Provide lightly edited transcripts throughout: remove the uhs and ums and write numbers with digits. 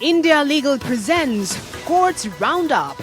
India Legal presents Courts Roundup.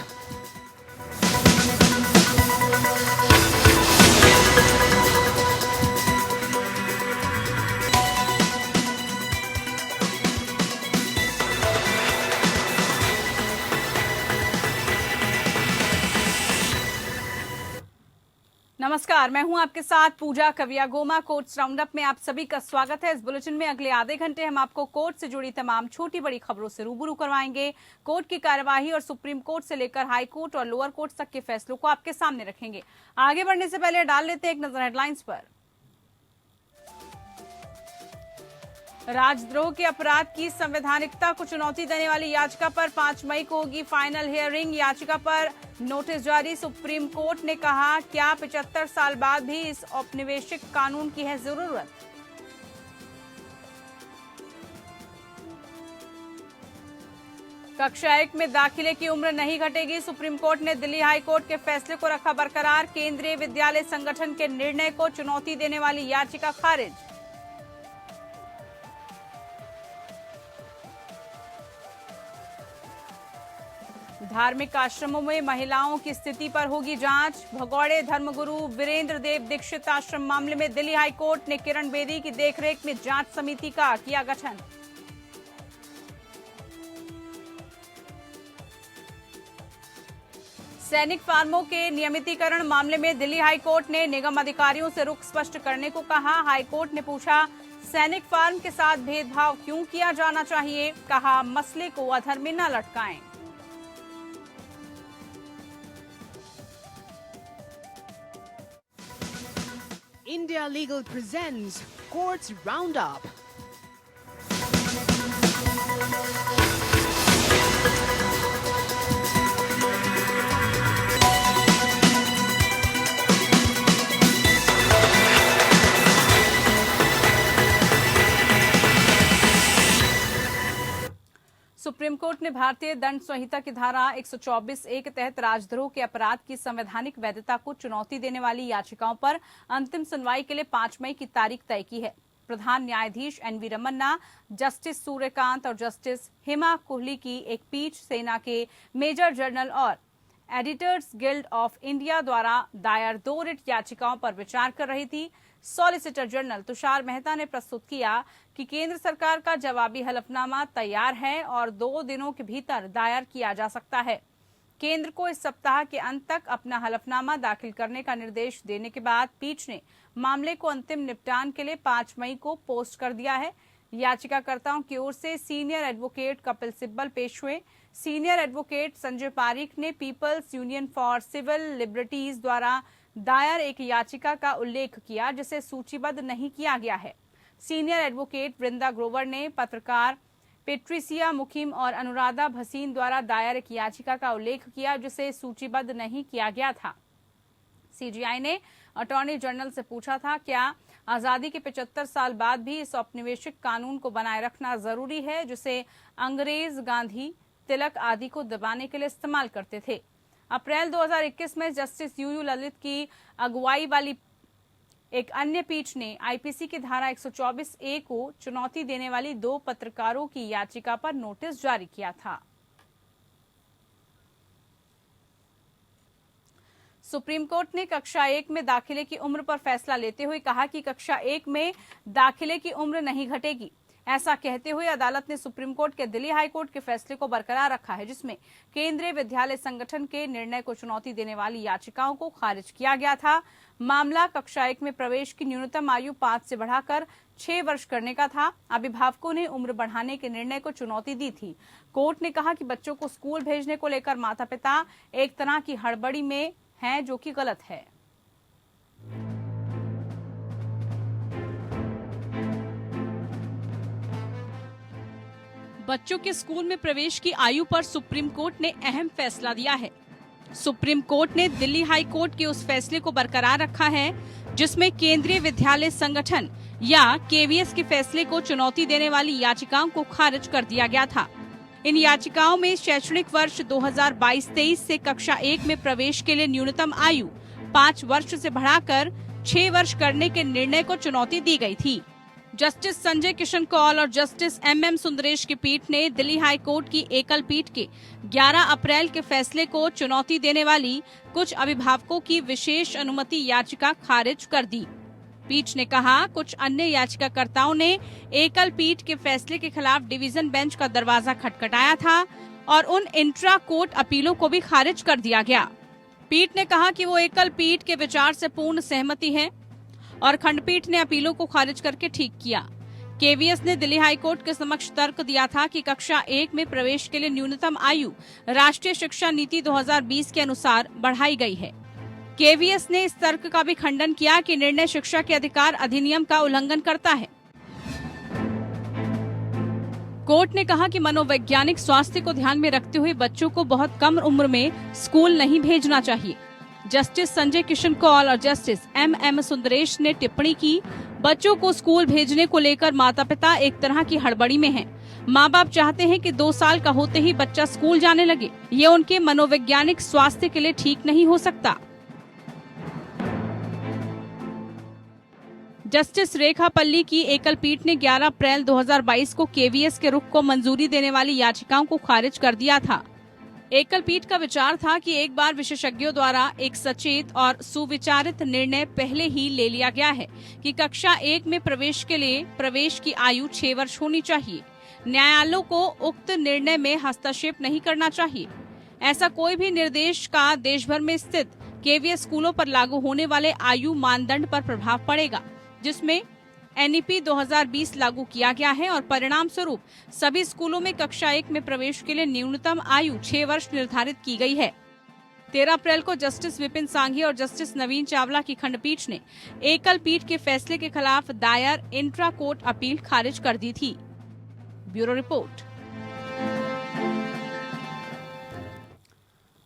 नमस्कार, मैं हूं आपके साथ पूजा कविया गोमा। कोर्ट्स राउंडअप में आप सभी का स्वागत है। इस बुलेटिन में अगले आधे घंटे हम आपको कोर्ट से जुड़ी तमाम छोटी बड़ी खबरों से रूबरू करवाएंगे। कोर्ट की कार्यवाही और सुप्रीम कोर्ट से लेकर हाई कोर्ट और लोअर कोर्ट तक के फैसलों को आपके सामने रखेंगे। आगे बढ़ने से पहले डाल लेते हैं एक नजर हेडलाइंस पर। राजद्रोह के अपराध की संवैधानिकता को चुनौती देने वाली याचिका पर 5 मई को होगी फाइनल हियरिंग। याचिका पर नोटिस जारी। सुप्रीम कोर्ट ने कहा, क्या 75 साल बाद भी इस औपनिवेशिक कानून की है जरूरत। कक्षा 1 में दाखिले की उम्र नहीं घटेगी। सुप्रीम कोर्ट ने दिल्ली हाई कोर्ट के फैसले को रखा बरकरार। केंद्रीय विद्यालय संगठन के निर्णय को चुनौती देने वाली याचिका खारिज। धार्मिक आश्रमों में महिलाओं की स्थिति पर होगी जांच। भगौड़े धर्मगुरु वीरेंद्र देव दीक्षित आश्रम मामले में दिल्ली हाई कोर्ट ने किरण बेदी की देखरेख में जांच समिति का किया गठन। सैनिक फार्मों के नियमितीकरण मामले में दिल्ली हाई कोर्ट ने निगम अधिकारियों से रुख स्पष्ट करने को कहा। हाई कोर्ट ने पूछा, सैनिक फार्म के साथ भेदभाव क्यों किया जाना चाहिए। कहा, मसले को अधर में न लटकाएं। India Legal presents Courts Roundup. Supreme court ने भारतीय दंड संहिता की धारा 124(a) के तहत राजद्रोह के अपराध की संवैधानिक वैधता को चुनौती देने वाली याचिकाओं पर अंतिम सुनवाई के लिए 5 मई की तारीख तय की है। प्रधान न्यायाधीश एनवी रमन्ना, जस्टिस सूर्यकांत और जस्टिस हेमा कोहली की एक पीठ सेना के मेजर जनरल और एडिटर्स गिल्ड ऑफ इंडिया द्वारा दायर 2 रिट याचिकाओं पर विचार कर रही थी। सॉलिसिटर जनरल तुषार मेहता ने प्रस्तुत किया कि केंद्र सरकार का जवाबी हलफनामा तैयार है और 2 दिनों के भीतर दायर किया जा सकता है। केंद्र को इस सप्ताह के अंत तक अपना हलफनामा दाखिल करने का निर्देश देने के बाद पीठ ने मामले को अंतिम निपटान के लिए 5 मई को पोस्ट कर दिया है। याचिकाकर्ताओं की ओर से सीनियर एडवोकेट कपिल सिब्बल पेश हुए। सीनियर एडवोकेट संजय पारीख ने People's Union for Civil Liberties द्वारा दायर एक याचिका का उल्लेख किया जिसे सूचीबद्ध नहीं किया गया है। सीनियर एडवोकेट वृंदा ग्रोवर ने पत्रकार पेट्रिसिया मुखिम और अनुराधा भसीन द्वारा दायर एक याचिका का उल्लेख किया जिसे सूचीबद्ध नहीं किया गया था। सीजीआई ने अटॉर्नी जनरल से पूछा था, क्या आजादी के 75 साल बाद भी इस औपनिवेशिक कानून को बनाए रखना जरूरी है जिसे अंग्रेज, गांधी, तिलक आदि को दबाने के लिए इस्तेमाल करते थे। अप्रैल 2021 में जस्टिस यूयू ललित की अगुवाई वाली एक अन्य पीठ ने आईपीसी की धारा 124(a) को चुनौती देने वाली 2 पत्रकारों की याचिका पर नोटिस जारी किया था। सुप्रीम कोर्ट ने कक्षा 1 में दाखिले की उम्र पर फैसला लेते हुए कहा कि कक्षा 1 में दाखिले की उम्र नहीं घटेगी। ऐसा कहते हुए अदालत ने सुप्रीम कोर्ट के दिल्ली हाई कोर्ट के फैसले को बरकरार रखा है जिसमें केंद्रीय विद्यालय संगठन के निर्णय को चुनौती देने वाली याचिकाओं को खारिज किया गया था। मामला कक्षा 1 में प्रवेश की न्यूनतम आयु 5 से बढ़ाकर 6 वर्ष करने का था। अभिभावकों ने उम्र बढ़ाने के निर्णय को चुनौती दी थी। कोर्ट ने कहा कि बच्चों को स्कूल भेजने को लेकर माता पिता एक तरह की हड़बड़ी में हैं जो कि गलत है। बच्चों के स्कूल में प्रवेश की आयु पर सुप्रीम कोर्ट ने अहम फैसला दिया है। सुप्रीम कोर्ट ने दिल्ली हाई कोर्ट के उस फैसले को बरकरार रखा है जिसमें केंद्रीय विद्यालय संगठन या केवीएस के फैसले को चुनौती देने वाली याचिकाओं को खारिज कर दिया गया था। इन याचिकाओं में शैक्षणिक वर्ष 2022-23 से कक्षा 1 में प्रवेश के लिए न्यूनतम आयु 5 वर्ष से बढ़ाकर 6 वर्ष करने के निर्णय को चुनौती दी गई थी। जस्टिस संजय किशन कौल और जस्टिस एम सुंदरेश की पीठ ने दिल्ली हाई कोर्ट की एकल पीठ के 11 अप्रैल के फैसले को चुनौती देने वाली कुछ अभिभावकों की विशेष अनुमति याचिका खारिज कर दी। पीठ ने कहा, कुछ अन्य याचिकाकर्ताओं ने एकल पीठ के फैसले के खिलाफ डिवीजन बेंच का दरवाजा खटखटाया था और उन इंट्रा कोर्ट अपीलों को भी खारिज कर दिया गया। पीठ ने कहा कि वो एकल पीठ के विचार से पूर्ण सहमति है और खंडपीठ ने अपीलों को खारिज करके ठीक किया। केवीएस ने दिल्ली हाई कोर्ट के समक्ष तर्क दिया था कि कक्षा 1 में प्रवेश के लिए न्यूनतम आयु राष्ट्रीय शिक्षा नीति 2020 के अनुसार बढ़ाई गई है। केवीएस ने इस तर्क का भी खंडन किया कि निर्णय शिक्षा के अधिकार अधिनियम का उल्लंघन करता है। कोर्ट ने कहा कि मनोवैज्ञानिक स्वास्थ्य को ध्यान में रखते हुए बच्चों को बहुत कम उम्र में स्कूल नहीं भेजना चाहिए। जस्टिस संजय किशन कौल और जस्टिस एम सुंदरेश ने टिप्पणी की, बच्चों को स्कूल भेजने को लेकर माता पिता एक तरह की हड़बड़ी में हैं। माँ बाप चाहते हैं कि 2 साल का होते ही बच्चा स्कूल जाने लगे। ये उनके मनोवैज्ञानिक स्वास्थ्य के लिए ठीक नहीं हो सकता। जस्टिस रेखा पल्ली की एकल पीठ ने 11 अप्रैल 2022 को केवीएस के रुख को मंजूरी देने वाली याचिकाओं को खारिज कर दिया था। एकल पीठ का विचार था कि एक बार विशेषज्ञों द्वारा एक सचेत और सुविचारित निर्णय पहले ही ले लिया गया है कि कक्षा 1 में प्रवेश के लिए प्रवेश की आयु 6 वर्ष होनी चाहिए। न्यायालयों को उक्त निर्णय में हस्तक्षेप नहीं करना चाहिए। ऐसा कोई भी निर्देश का देश भर में स्थित केवीएस स्कूलों पर लागू होने वाले आयु मानदंड पर प्रभाव पड़ेगा, जिसमें एनईपी 2020 लागू किया गया है और परिणाम स्वरूप सभी स्कूलों में कक्षा 1 में प्रवेश के लिए न्यूनतम आयु 6 वर्ष निर्धारित की गई है। 13 अप्रैल को जस्टिस विपिन सांघी और जस्टिस नवीन चावला की खंडपीठ ने एकल पीठ के फैसले के खिलाफ दायर इंट्रा कोर्ट अपील खारिज कर दी थी। Bureau report.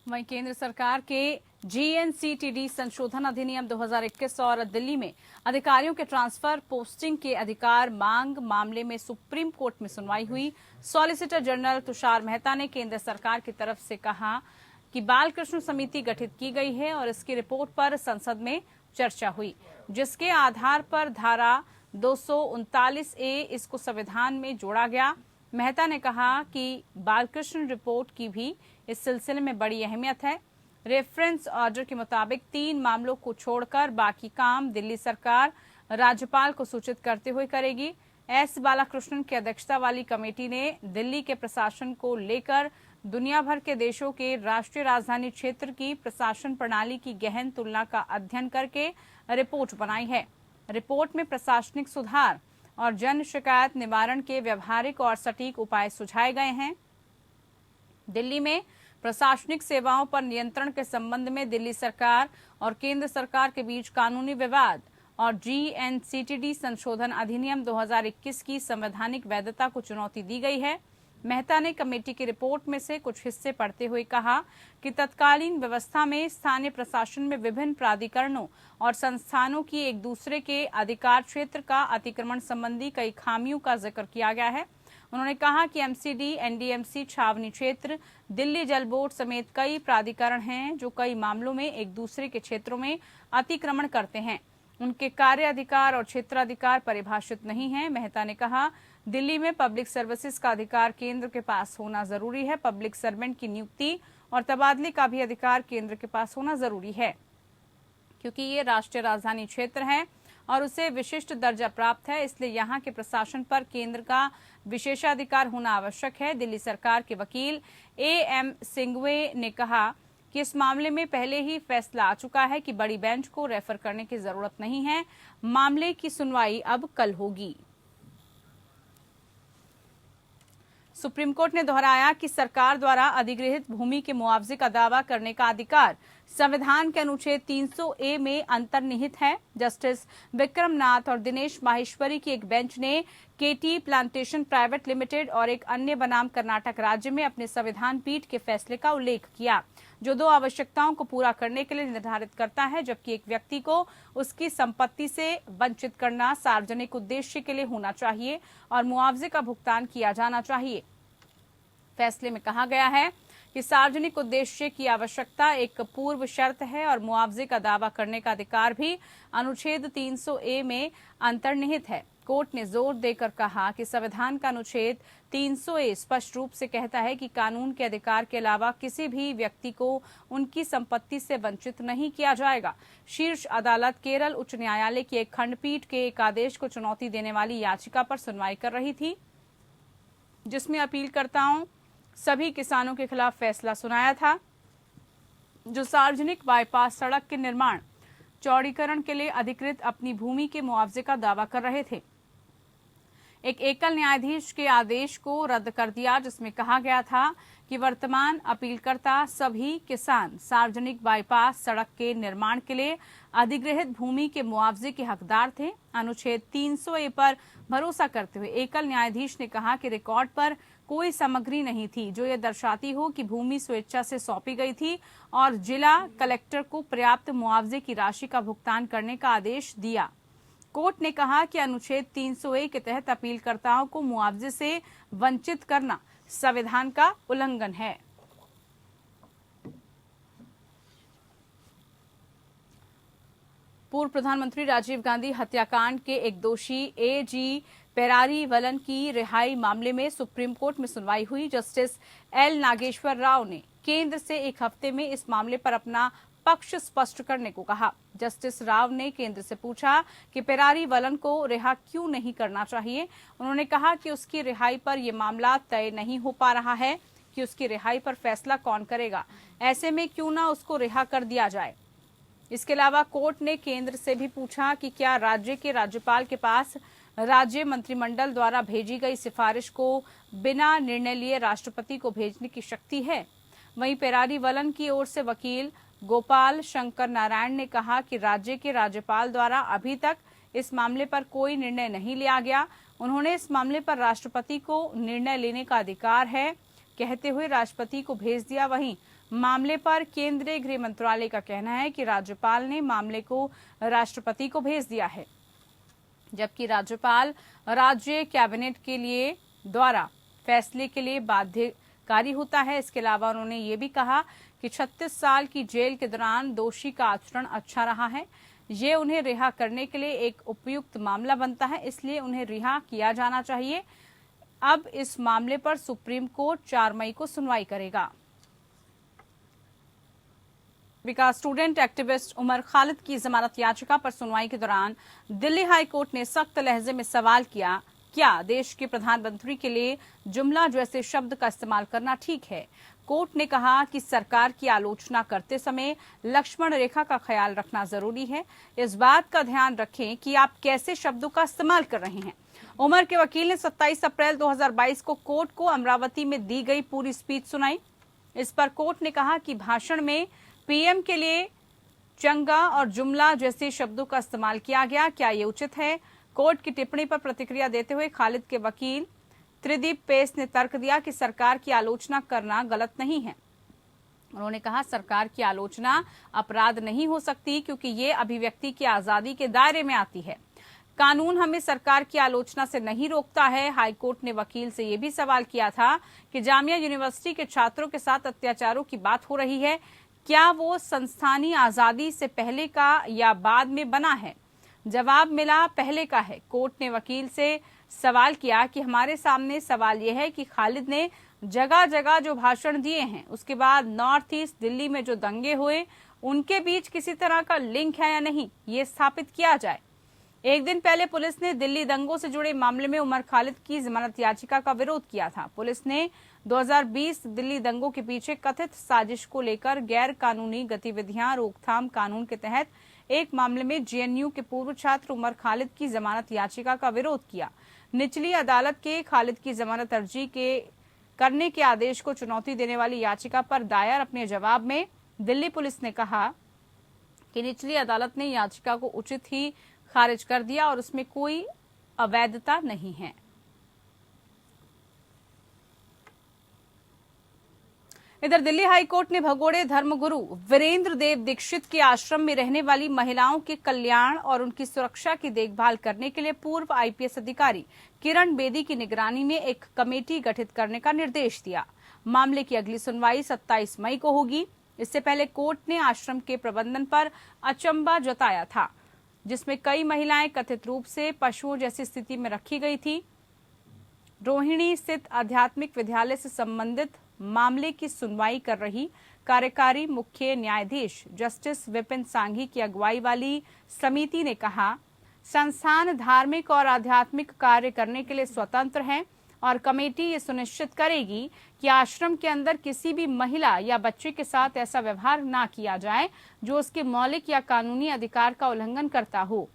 वहीं केंद्र सरकार के GNCTD संशोधन अधिनियम 2021 और दिल्ली में अधिकारियों के ट्रांसफर पोस्टिंग के अधिकार मांग मामले में सुप्रीम कोर्ट में सुनवाई हुई। सॉलिसिटर जनरल तुषार मेहता ने केंद्र सरकार की तरफ से कहा कि बालकृष्ण समिति गठित की गई है और इसकी रिपोर्ट पर संसद में चर्चा हुई, जिसके आधार पर धारा 239A इसको संविधान में जोड़ा गया। मेहता ने कहा कि बालकृष्ण रिपोर्ट की भी इस सिलसिले में बड़ी अहमियत है। रेफरेंस ऑर्डर के मुताबिक 3 मामलों को छोड़कर बाकी काम दिल्ली सरकार राज्यपाल को सूचित करते हुए करेगी। एस बालाकृष्णन की अध्यक्षता वाली कमेटी ने दिल्ली के प्रशासन को लेकर दुनिया भर के देशों के राष्ट्रीय राजधानी क्षेत्र की प्रशासन प्रणाली की गहन तुलना का अध्ययन करके रिपोर्ट बनाई है। रिपोर्ट में प्रशासनिक सुधार और जन शिकायत निवारण के व्यवहारिक और सटीक उपाय सुझाए गए हैं। दिल्ली में प्रशासनिक सेवाओं पर नियंत्रण के संबंध में दिल्ली सरकार और केंद्र सरकार के बीच कानूनी विवाद और GNCTD संशोधन अधिनियम 2021 की संवैधानिक वैधता को चुनौती दी गई है। मेहता ने कमेटी की रिपोर्ट में से कुछ हिस्से पढ़ते हुए कहा कि तत्कालीन व्यवस्था में स्थानीय प्रशासन में विभिन्न प्राधिकरणों और संस्थानों की एक दूसरे के अधिकार क्षेत्र का अतिक्रमण संबंधी कई खामियों का जिक्र किया गया है। उन्होंने कहा कि MCD, NDMC, छावनी क्षेत्र, दिल्ली जल बोर्ड समेत कई प्राधिकरण हैं जो कई मामलों में एक दूसरे के क्षेत्रों में अतिक्रमण करते हैं। उनके कार्य अधिकार और क्षेत्राधिकार परिभाषित नहीं है। मेहता ने कहा, दिल्ली में पब्लिक सर्विसेज का अधिकार केंद्र के पास होना जरूरी है। पब्लिक सर्वेंट की नियुक्ति और तबादले का भी अधिकार केंद्र के पास होना जरूरी है, क्योंकि ये राष्ट्रीय राजधानी क्षेत्र है और उसे विशिष्ट दर्जा प्राप्त है, इसलिए यहाँ के प्रशासन पर केंद्र का विशेषाधिकार होना आवश्यक है। दिल्ली सरकार के वकील AM सिंघवे ने कहा कि इस मामले में पहले ही फैसला आ चुका है कि बड़ी बेंच को रेफर करने की जरूरत नहीं है। मामले की सुनवाई अब कल होगी। सुप्रीम कोर्ट ने दोहराया कि सरकार द्वारा अधिग्रहित भूमि के मुआवजे का दावा करने का अधिकार संविधान के अनुच्छेद 300A में अंतर्निहित है। जस्टिस विक्रम नाथ और दिनेश माहेश्वरी की एक बेंच ने KT प्लांटेशन प्राइवेट लिमिटेड और एक अन्य बनाम कर्नाटक राज्य में अपने संविधान पीठ के फैसले का उल्लेख किया, जो 2 आवश्यकताओं को पूरा करने के लिए निर्धारित करता है, जबकि एक व्यक्ति को उसकी संपत्ति से वंचित करना सार्वजनिक उद्देश्य के लिए होना चाहिए और मुआवजे का भुगतान किया जाना चाहिए। फैसले में कहा गया है कि सार्वजनिक उद्देश्य की आवश्यकता एक पूर्व शर्त है और मुआवजे का दावा करने का अधिकार भी अनुच्छेद 300A में अंतर्निहित है। कोर्ट ने जोर देकर कहा कि संविधान का अनुच्छेद 300A स्पष्ट रूप से कहता है कि कानून के अधिकार के अलावा किसी भी व्यक्ति को उनकी संपत्ति से वंचित नहीं किया जाएगा। शीर्ष अदालत केरल उच्च न्यायालय की एक खंडपीठ के एक आदेश को चुनौती देने वाली याचिका पर सुनवाई कर रही थी, जिसमें अपीलकर्ताओं सभी किसानों के खिलाफ फैसला सुनाया था जो सार्वजनिक बाईपास सड़क के निर्माण चौड़ीकरण के लिए अधिकृत अपनी भूमि के मुआवजे का दावा कर रहे थे। एक एकल न्यायाधीश के आदेश को रद्द कर दिया, जिसमें कहा गया था कि वर्तमान अपीलकर्ता सभी किसान सार्वजनिक बाईपास सड़क के निर्माण के लिए अधिग्रहित भूमि के मुआवजे के हकदार थे। अनुच्छेद 300A पर भरोसा करते हुए एकल न्यायाधीश ने कहा कि रिकॉर्ड पर कोई सामग्री नहीं थी जो ये दर्शाती हो कि भूमि स्वेच्छा से सौंपी गई थी और जिला कलेक्टर को पर्याप्त मुआवजे की राशि का भुगतान करने का आदेश दिया। कोर्ट ने कहा कि अनुच्छेद 300A के तहत अपीलकर्ताओं को मुआवजे से वंचित करना संविधान का उल्लंघन है। पूर्व प्रधानमंत्री राजीव गांधी हत्याकांड के एक दोषी एजी पेरारीवलन की रिहाई मामले में सुप्रीम कोर्ट में सुनवाई हुई। जस्टिस एल नागेश्वर राव ने केंद्र से एक हफ्ते में इस मामले पर अपना पक्ष स्पष्ट करने को कहा। जस्टिस राव ने केंद्र से पूछा कि पेरारीवलन को रिहा क्यों नहीं करना चाहिए। उन्होंने कहा कि उसकी रिहाई पर यह मामला तय नहीं हो पा रहा है कि उसकी रिहाई पर फैसला कौन करेगा, ऐसे में क्यों ना उसको रिहा कर दिया जाए। इसके अलावा कोर्ट ने केंद्र से भी पूछा कि क्या राज्य के राज्यपाल के पास राज्य मंत्रिमंडल द्वारा भेजी गई सिफारिश को बिना निर्णय लिए राष्ट्रपति को भेजने की शक्ति है। वहीं पेरारीवलन की ओर से वकील गोपाल शंकर नारायण ने कहा कि राज्य के राज्यपाल द्वारा अभी तक इस मामले पर कोई निर्णय नहीं लिया गया। उन्होंने इस मामले पर राष्ट्रपति को निर्णय लेने का अधिकार है कहते हुए राष्ट्रपति को भेज दिया। वहीं मामले पर केंद्रीय गृह मंत्रालय का कहना है कि राज्यपाल ने मामले को राष्ट्रपति को भेज दिया है, जबकि राज्यपाल राज्य कैबिनेट के लिए द्वारा फैसले के लिए बाध्यकारी होता है। इसके अलावा उन्होंने ये भी कहा कि 36 साल की जेल के दौरान दोषी का आचरण अच्छा रहा है, ये उन्हें रिहा करने के लिए एक उपयुक्त मामला बनता है, इसलिए उन्हें रिहा किया जाना चाहिए। अब इस मामले पर सुप्रीम कोर्ट 4 मई को सुनवाई करेगा। विकास स्टूडेंट एक्टिविस्ट उमर खालिद की जमानत याचिका पर सुनवाई के दौरान दिल्ली हाई कोर्ट ने सख्त लहजे में सवाल किया, क्या देश के प्रधानमंत्री के लिए जुमला जैसे शब्द का इस्तेमाल करना ठीक है। कोर्ट ने कहा कि सरकार की आलोचना करते समय लक्ष्मण रेखा का ख्याल रखना जरूरी है। इस बात का ध्यान रखें कि आप कैसे शब्दों का इस्तेमाल कर रहे हैं। उमर के वकील ने 27 अप्रैल 2022 को कोर्ट को अमरावती में दी गई पूरी स्पीच सुनाई। इस पर कोर्ट ने कहा कि भाषण में पीएम के लिए चंगा और जुमला जैसे शब्दों का इस्तेमाल किया गया, क्या ये उचित है। कोर्ट की टिप्पणी पर प्रतिक्रिया देते हुए खालिद के वकील त्रिदीप पेस ने तर्क दिया कि सरकार की आलोचना करना गलत नहीं है। उन्होंने कहा सरकार की आलोचना अपराध नहीं हो सकती क्योंकि ये अभिव्यक्ति की आजादी के दायरे में आती है। कानून हमें सरकार की आलोचना से नहीं रोकता है। हाईकोर्ट ने वकील से यह भी सवाल किया था कि जामिया यूनिवर्सिटी के छात्रों के साथ अत्याचारों की बात हो रही है, क्या वो संस्थानी आजादी से पहले का या बाद में बना है। जवाब मिला पहले का है। कोर्ट ने वकील से सवाल किया कि हमारे सामने सवाल यह है कि खालिद ने जगह जगह जो भाषण दिए हैं उसके बाद नॉर्थ ईस्ट दिल्ली में जो दंगे हुए उनके बीच किसी तरह का लिंक है या नहीं, ये स्थापित किया जाए। एक दिन पहले पुलिस ने दिल्ली दंगों से जुड़े मामले में उमर खालिद की जमानत याचिका का विरोध किया था। पुलिस ने 2020 दिल्ली दंगों के पीछे कथित साजिश को लेकर गैर कानूनी गतिविधियां रोकथाम कानून के तहत एक मामले में जेएनयू के पूर्व छात्र उमर खालिद की जमानत याचिका का विरोध किया। निचली अदालत के खालिद की जमानत अर्जी के करने के आदेश को चुनौती देने वाली याचिका पर दायर अपने जवाब में दिल्ली पुलिस ने कहा कि निचली अदालत ने याचिका को उचित ही खारिज कर दिया और उसमें कोई अवैधता नहीं है। इधर दिल्ली हाईकोर्ट ने भगोड़े धर्मगुरु वीरेंद्र देव दीक्षित के आश्रम में रहने वाली महिलाओं के कल्याण और उनकी सुरक्षा की देखभाल करने के लिए पूर्व आईपीएस अधिकारी किरण बेदी की निगरानी में एक कमेटी गठित करने का निर्देश दिया। मामले की अगली सुनवाई 27 मई को होगी। इससे पहले कोर्ट ने आश्रम के प्रबंधन पर अचंभा जताया था। जिसमें कई महिलाएं कथित रूप से पशुओं जैसी स्थिति में रखी गई थी। रोहिणी स्थित आध्यात्मिक विद्यालय से संबंधित मामले की सुनवाई कर रही कार्यकारी मुख्य न्यायाधीश जस्टिस विपिन सांघी की अगुवाई वाली समिति ने कहा, संस्थान धार्मिक और आध्यात्मिक कार्य करने के लिए स्वतंत्र है और कमेटी ये सुनिश्चित करेगी कि आश्रम के अंदर किसी भी महिला या बच्चे के साथ ऐसा व्यवहार ना किया जाए जो उसके मौलिक या कानूनी अधिकार का उल्लंघन करता हो।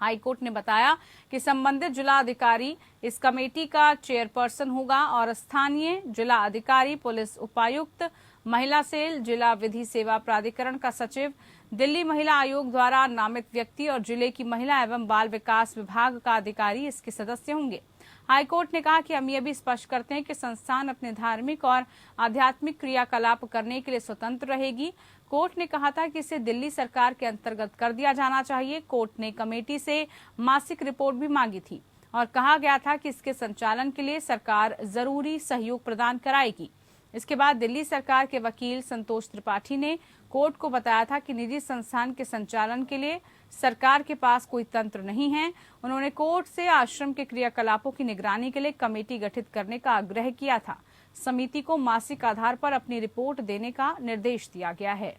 हाईकोर्ट ने बताया कि संबंधित जिला अधिकारी इस कमेटी का चेयरपर्सन होगा और स्थानीय जिला अधिकारी, पुलिस उपायुक्त, महिला सेल, जिला विधि सेवा प्राधिकरण का सचिव, दिल्ली महिला आयोग द्वारा नामित व्यक्ति और जिले की महिला एवं बाल विकास विभाग का अधिकारी इसके सदस्य होंगे। हाईकोर्ट ने कहा कि हम ये भी स्पष्ट करते हैं कि संस्थान अपने धार्मिक और आध्यात्मिक क्रियाकलाप करने के लिए स्वतंत्र रहेगी। कोर्ट ने कहा था कि इसे दिल्ली सरकार के अंतर्गत कर दिया जाना चाहिए। कोर्ट ने कमेटी से मासिक रिपोर्ट भी मांगी थी और कहा गया था कि इसके संचालन के लिए सरकार जरूरी सहयोग प्रदान कराएगी। इसके बाद दिल्ली सरकार के वकील संतोष त्रिपाठी ने कोर्ट को बताया था कि निजी संस्थान के संचालन के लिए सरकार के पास कोई तंत्र नहीं है। उन्होंने कोर्ट से आश्रम के क्रियाकलापों की निगरानी के लिए कमेटी गठित करने का आग्रह किया था। समिति को मासिक आधार पर अपनी रिपोर्ट देने का निर्देश दिया गया है।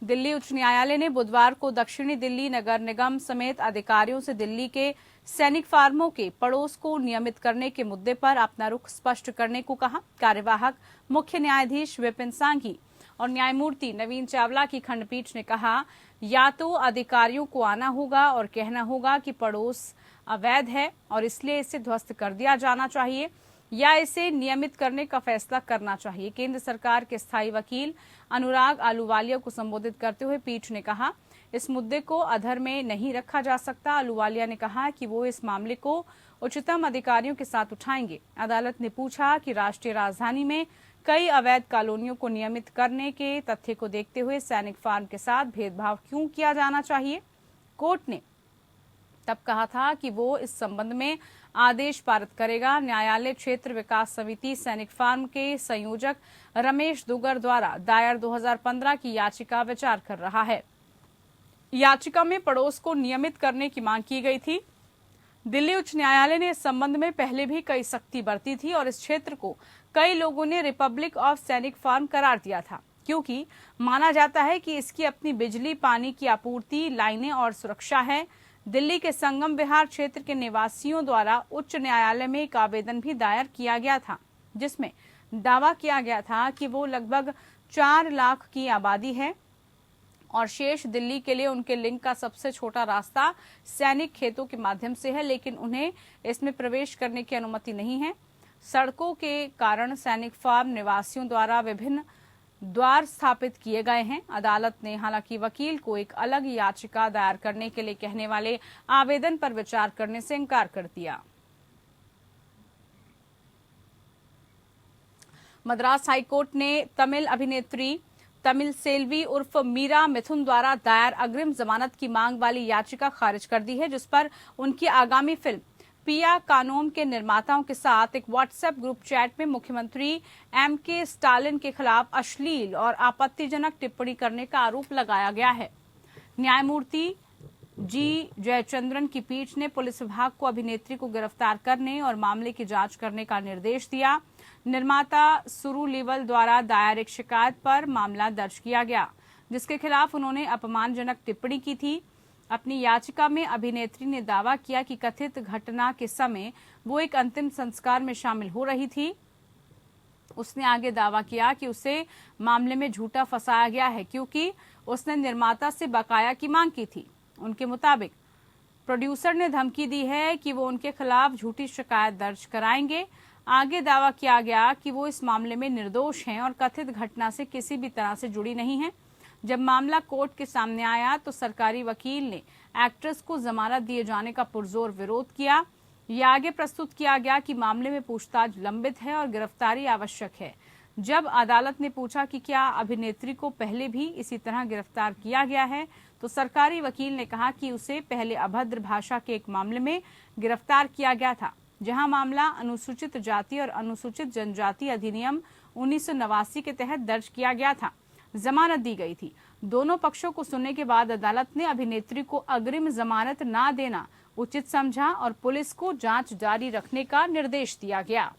दिल्ली उच्च न्यायालय ने बुधवार को दक्षिणी दिल्ली नगर निगम समेत अधिकारियों से दिल्ली के सैनिक फार्मों के पड़ोस को नियमित करने के मुद्दे पर अपना रुख स्पष्ट करने को कहा। कार्यवाहक मुख्य न्यायाधीश विपिन सांघी और न्यायमूर्ति नवीन चावला की खंडपीठ ने कहा, या तो अधिकारियों को आना होगा और कहना होगा कि पड़ोस अवैध है और इसलिए इसे ध्वस्त कर दिया जाना चाहिए, या इसे नियमित करने का फैसला करना चाहिए। केंद्र सरकार के स्थायी वकील अनुराग आलूवालिया को संबोधित करते हुए पीठ ने कहा, इस मुद्दे को अधर में नहीं रखा जा सकता। आलूवालिया ने कहा कि वो इस मामले को उच्चतम अधिकारियों के साथ उठाएंगे। अदालत ने पूछा कि राष्ट्रीय राजधानी में कई अवैध कॉलोनियों को नियमित करने के तथ्य को देखते हुए सैनिक फार्म के साथ भेदभाव क्यों किया जाना चाहिए। कोर्ट ने तब कहा था कि वो इस संबंध में आदेश पारित करेगा। न्यायालय क्षेत्र विकास समिति सैनिक फार्म के संयोजक रमेश दुगर द्वारा दायर 2015 की याचिका विचार कर रहा है। याचिका में पड़ोस को नियमित करने की मांग की गई थी। दिल्ली उच्च न्यायालय ने इस संबंध में पहले भी कई सख्ती बरती थी और इस क्षेत्र को कई लोगों ने रिपब्लिक ऑफ सैनिक फार्म करार दिया था, क्योंकि माना जाता है कि इसकी अपनी बिजली, पानी की आपूर्ति लाइनें और सुरक्षा है। दिल्ली के संगम विहार क्षेत्र के निवासियों द्वारा उच्च न्यायालय में एक आवेदन भी दायर किया गया था, जिसमें दावा किया गया था कि वो लगभग 4 लाख की आबादी है और शेष दिल्ली के लिए उनके लिंक का सबसे छोटा रास्ता सैनिक खेतों के माध्यम से है, लेकिन उन्हें इसमें प्रवेश करने की अनुमति नहीं है। सड़कों के कारण सैनिक फार्म निवासियों द्वारा विभिन्न द्वार स्थापित किए गए हैं। अदालत ने हालांकि वकील को एक अलग याचिका दायर करने के लिए कहने वाले आवेदन पर विचार करने से इनकार कर दिया। मद्रास हाईकोर्ट ने तमिल अभिनेत्री तमिल सेल्वी उर्फ मीरा मिथुन द्वारा दायर अग्रिम जमानत की मांग वाली याचिका खारिज कर दी है, जिस पर उनकी आगामी फिल्म पिया कानोम के निर्माताओं के साथ एक व्हाट्सएप ग्रुप चैट में मुख्यमंत्री एम.के. स्टालिन के खिलाफ अश्लील और आपत्तिजनक टिप्पणी करने का आरोप लगाया गया है। न्यायमूर्ति जी जयचंद्रन की पीठ ने पुलिस विभाग को अभिनेत्री को गिरफ्तार करने और मामले की जांच करने का निर्देश दिया। निर्माता सुरुलीवल द्वारा दायर एक शिकायत पर मामला दर्ज किया गया, जिसके खिलाफ उन्होंने अपमानजनक टिप्पणी की थी। अपनी याचिका में अभिनेत्री ने दावा किया कि कथित घटना के समय वो एक अंतिम संस्कार में शामिल हो रही थी। उसने आगे दावा किया कि उसे मामले में झूठा फंसाया गया है, क्योंकि उसने निर्माता से बकाया की मांग की थी। उनके मुताबिक प्रोड्यूसर ने धमकी दी है कि वो उनके खिलाफ झूठी शिकायत दर्ज कराएंगे। आगे दावा किया गया कि वो इस मामले में निर्दोष हैं और कथित घटना से किसी भी तरह से जुड़ी नहीं है। जब मामला कोर्ट के सामने आया तो सरकारी वकील ने एक्ट्रेस को जमानत दिए जाने का पुरजोर विरोध किया। यह आगे प्रस्तुत किया गया कि मामले में पूछताछ लंबित है और गिरफ्तारी आवश्यक है। जब अदालत ने पूछा कि क्या अभिनेत्री को पहले भी इसी तरह गिरफ्तार किया गया है, तो सरकारी वकील ने कहा कि उसे पहले अभद्र भाषा के एक मामले में गिरफ्तार किया गया था, जहां मामला अनुसूचित जाति और अनुसूचित जनजाति अधिनियम 1989 के तहत दर्ज किया गया था। जमानत दी गई थी। दोनों पक्षों को सुनने के बाद अदालत ने अभिनेत्री को अग्रिम जमानत ना देना उचित समझा और पुलिस को जांच जारी रखने का निर्देश दिया गया।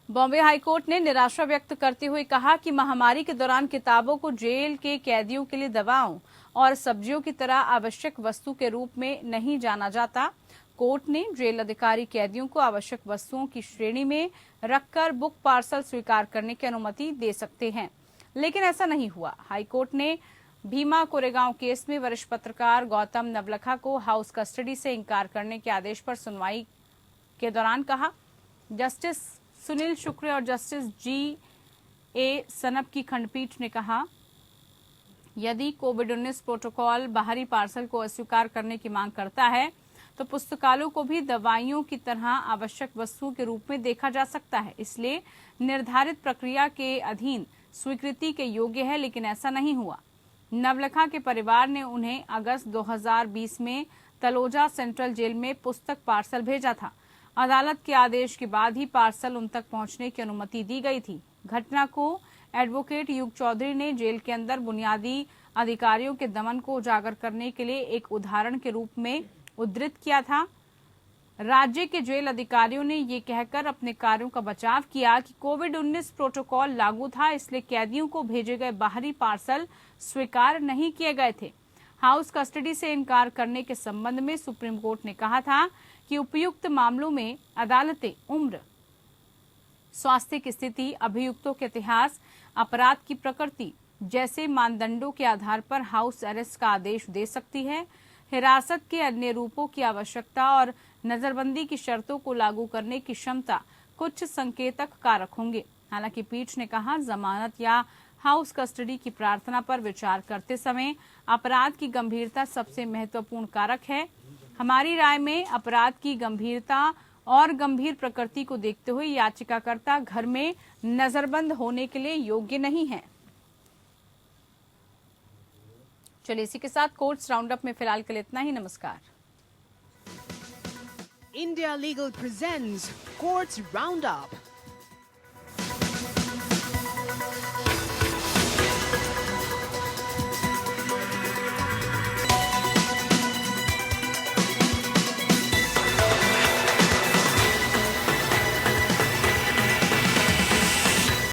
बॉम्बे हाईकोर्ट ने निराशा व्यक्त करते हुए कहा कि महामारी के दौरान किताबों को जेल के कैदियों के लिए दवाओं और सब्जियों की तरह आवश्यक वस्तु के रूप में नहीं जाना जाता। कोर्ट ने जेल अधिकारी कैदियों को आवश्यक वस्तुओं की श्रेणी में रखकर बुक पार्सल स्वीकार करने की अनुमति दे सकते हैं, लेकिन ऐसा नहीं हुआ। हाईकोर्ट ने भीमा कोरेगांव केस में वरिष्ठ पत्रकार गौतम नवलखा को हाउस कस्टडी से इंकार करने के आदेश पर सुनवाई के दौरान कहा। जस्टिस सुनील शुक्र और जस्टिस G.A. सनप की खंडपीठ ने कहा, यदि कोविड-19 प्रोटोकॉल बाहरी पार्सल को अस्वीकार करने की मांग करता है तो पुस्तकालयों को भी दवाइयों की तरह आवश्यक वस्तुओं के रूप में देखा जा सकता है, इसलिए निर्धारित प्रक्रिया के अधीन स्वीकृति के योग्य है, लेकिन ऐसा नहीं हुआ। नवलखा के परिवार ने उन्हें अगस्त 2020 में तलोजा सेंट्रल जेल में पुस्तक पार्सल भेजा था। अदालत के आदेश के बाद ही पार्सल उन तक पहुंचने की अनुमति दी गई थी। घटना को एडवोकेट युग चौधरी ने जेल के अंदर बुनियादी अधिकारियों के दमन को उजागर करने के लिए एक उदाहरण के रूप में उद्धृत किया था। राज्य के जेल अधिकारियों ने ये कहकर अपने कार्यों का बचाव किया कि कोविड-19 प्रोटोकॉल लागू था, इसलिए कैदियों को भेजे गए बाहरी पार्सल स्वीकार नहीं किए गए थे। हाउस कस्टडी से इनकार करने के संबंध में सुप्रीम कोर्ट ने कहा था कि उपयुक्त मामलों में अदालतें उम्र, स्वास्थ्य की स्थिति, अभियुक्तों के इतिहास, अपराध की प्रकृति जैसे मानदंडों के आधार पर हाउस अरेस्ट का आदेश दे सकती है। हिरासत के अन्य रूपों की आवश्यकता और नजरबंदी की शर्तों को लागू करने की क्षमता कुछ संकेतक कारक होंगे। हालांकि पीठ ने कहा, जमानत या हाउस कस्टडी की प्रार्थना पर विचार करते समय अपराध की गंभीरता सबसे महत्वपूर्ण कारक है। हमारी राय में अपराध की गंभीरता और गंभीर प्रकृति को देखते हुए याचिकाकर्ता घर में नजरबंद होने के लिए योग्य नहीं है। चलिए इसी के साथ कोर्ट्स राउंडअप में फिलहाल के लिए इतना ही। नमस्कार। India Legal presents Courts Roundup.